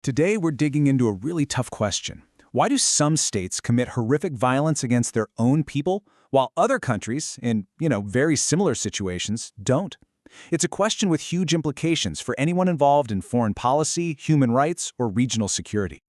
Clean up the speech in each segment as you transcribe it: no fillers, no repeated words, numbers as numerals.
Today, we're digging into a really tough question. Why do some states commit horrific violence against their own people, while other countries, in, very similar situations, don't? It's a question with huge implications for anyone involved in foreign policy, human rights, or regional security.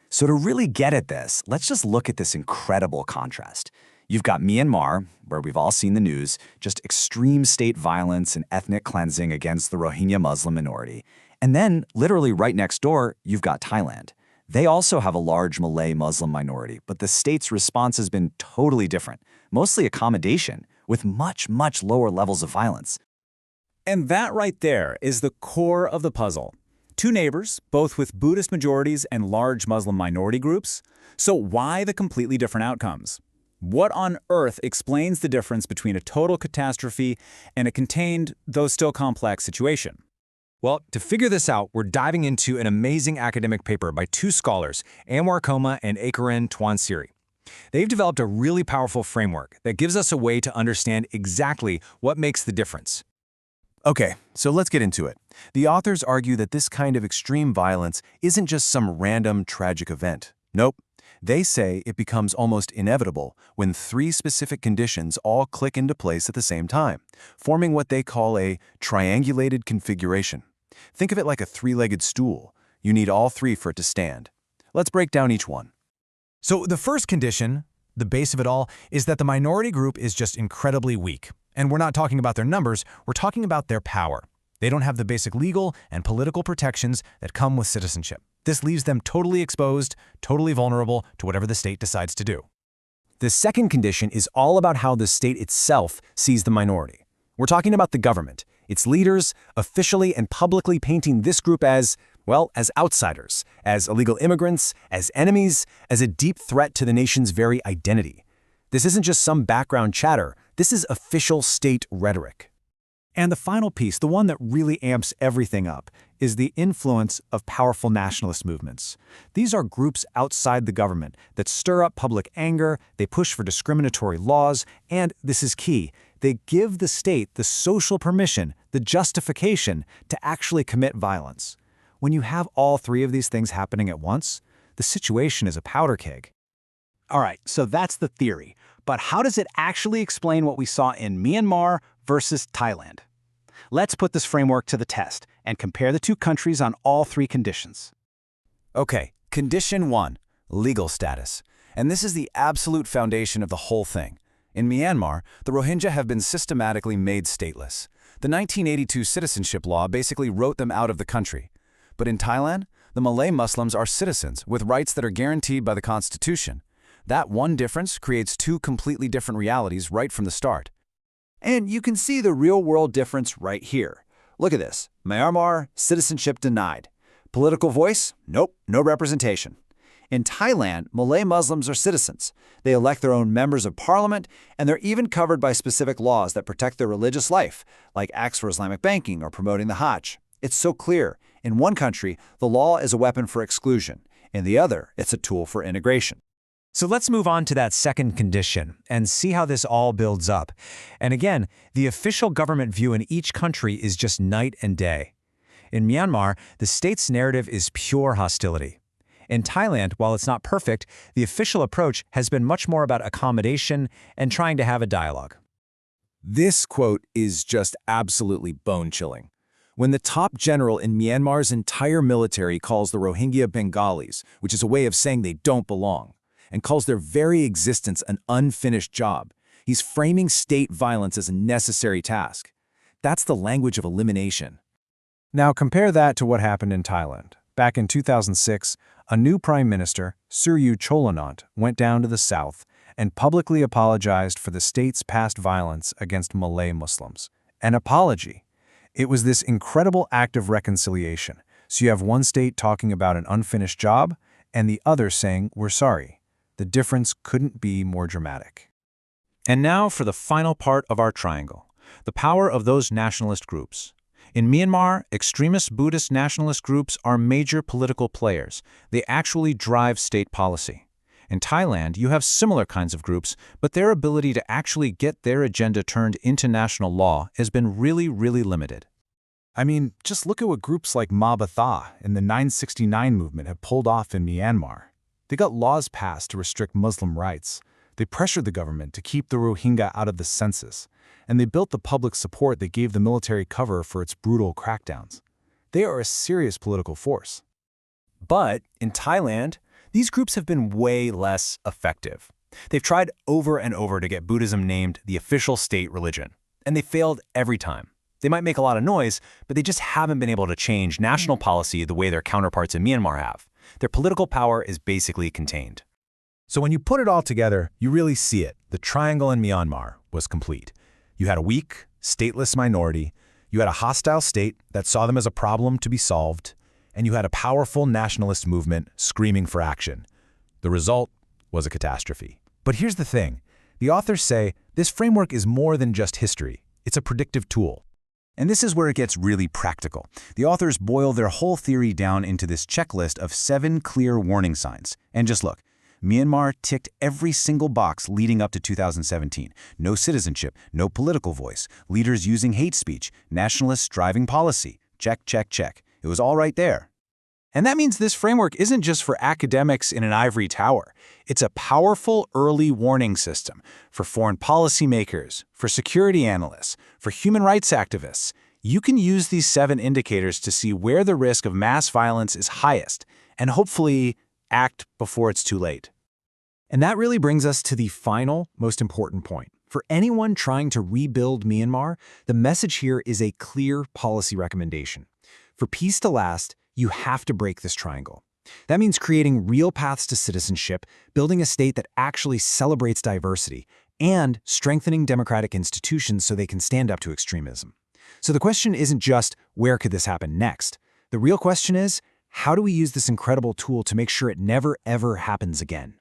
So to really get at this, let's just look at this incredible contrast. You've got Myanmar, where we've all seen the news, just extreme state violence and ethnic cleansing against the Rohingya Muslim minority. And then, literally right next door, you've got Thailand. They also have a large Malay-Muslim minority, but the state's response has been totally different, mostly accommodation, with much, much lower levels of violence. And that right there is the core of the puzzle. Two neighbors, both with Buddhist majorities and large Muslim minority groups. So why the completely different outcomes? What on earth explains the difference between a total catastrophe and a contained, though still complex, situation? Well, to figure this out, we're diving into an amazing academic paper by two scholars, Anwar Koma and Akaran Twansiri. They've developed a really powerful framework that gives us a way to understand exactly what makes the difference. Okay, so let's get into it. The authors argue that this kind of extreme violence isn't just some random tragic event. Nope. They say it becomes almost inevitable when three specific conditions all click into place at the same time, forming what they call a triangulated configuration. Think of it like a three-legged stool. You need all three for it to stand. Let's break down each one. So the first condition, the base of it all, is that the minority group is just incredibly weak. And we're not talking about their numbers, we're talking about their power. They don't have the basic legal and political protections that come with citizenship. This leaves them totally exposed, totally vulnerable to whatever the state decides to do. The second condition is all about how the state itself sees the minority. We're talking about the government, its leaders, officially and publicly painting this group as, well, as outsiders, as illegal immigrants, as enemies, as a deep threat to the nation's very identity. This isn't just some background chatter, this is official state rhetoric. And the final piece, the one that really amps everything up, is the influence of powerful nationalist movements. These are groups outside the government that stir up public anger, they push for discriminatory laws, and, this is key, they give the state the social permission, the justification to actually commit violence. When you have all three of these things happening at once, the situation is a powder keg. All right, so that's the theory. But how does it actually explain what we saw in Myanmar versus Thailand? Let's put this framework to the test and compare the two countries on all three conditions. Okay, condition 1, legal status. And this is the absolute foundation of the whole thing. In Myanmar, the Rohingya have been systematically made stateless. The 1982 citizenship law basically wrote them out of the country. But in Thailand, the Malay-Muslims are citizens with rights that are guaranteed by the Constitution. That one difference creates two completely different realities right from the start. And you can see the real-world difference right here. Look at this. Myanmar, citizenship denied. Political voice? Nope, no representation. In Thailand, Malay Muslims are citizens. They elect their own members of parliament, and they're even covered by specific laws that protect their religious life, like acts for Islamic banking or promoting the Hajj. It's so clear. In one country, the law is a weapon for exclusion. In the other, it's a tool for integration. So let's move on to that second condition and see how this all builds up. And again, the official government view in each country is just night and day. In Myanmar, the state's narrative is pure hostility. In Thailand, while it's not perfect, the official approach has been much more about accommodation and trying to have a dialogue. This quote is just absolutely bone-chilling. When the top general in Myanmar's entire military calls the Rohingya Bengalis, which is a way of saying they don't belong, and calls their very existence an unfinished job, he's framing state violence as a necessary task. That's the language of elimination. Now compare that to what happened in Thailand. Back in 2006, a new prime minister, Suryu Cholanont, went down to the south and publicly apologized for the state's past violence against Malay Muslims. An apology. It was this incredible act of reconciliation. So you have one state talking about an unfinished job and the other saying, "We're sorry." The difference couldn't be more dramatic. And now for the final part of our triangle, the power of those nationalist groups. In Myanmar, extremist Buddhist nationalist groups are major political players. They actually drive state policy. In Thailand, you have similar kinds of groups, but their ability to actually get their agenda turned into national law has been really, really limited. I mean, just look at what groups like Ma Ba and the 969 movement have pulled off in Myanmar. They got laws passed to restrict Muslim rights. They pressured the government to keep the Rohingya out of the census. And they built the public support that gave the military cover for its brutal crackdowns. They are a serious political force. But in Thailand, these groups have been way less effective. They've tried over and over to get Buddhism named the official state religion, and they failed every time. They might make a lot of noise, but they just haven't been able to change national policy the way their counterparts in Myanmar have. Their political power is basically contained. So when you put it all together, you really see it. The triangle in Myanmar was complete. You had a weak, stateless minority, you had a hostile state that saw them as a problem to be solved, and you had a powerful nationalist movement screaming for action. The result was a catastrophe. But here's the thing. The authors say this framework is more than just history. It's a predictive tool. And this is where it gets really practical. The authors boil their whole theory down into this checklist of 7 clear warning signs. And just look, Myanmar ticked every single box leading up to 2017. No citizenship, no political voice, leaders using hate speech, nationalists driving policy. Check, check, check. It was all right there. And that means this framework isn't just for academics in an ivory tower. It's a powerful early warning system for foreign policymakers, for security analysts, for human rights activists. You can use these 7 indicators to see where the risk of mass violence is highest and hopefully act before it's too late. And that really brings us to the final, most important point. For anyone trying to rebuild Myanmar, the message here is a clear policy recommendation. For peace to last, you have to break this triangle. That means creating real paths to citizenship, building a state that actually celebrates diversity, and strengthening democratic institutions so they can stand up to extremism. So the question isn't just, where could this happen next? The real question is, how do we use this incredible tool to make sure it never, ever happens again?